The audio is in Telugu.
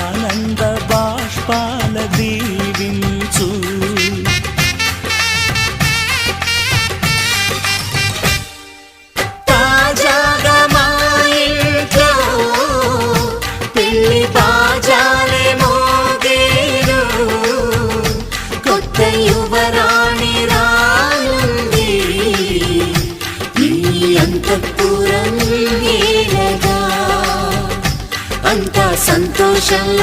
ఆనంద బాష్పాల దీవించు. తాజాగా మా ఇంట్లో పెళ్లి బాజాలే మోగేను, కొత్త యువరాణి రానుంది ఈ అంతఃపురం ఏలగా. అంతా సంతోషంలో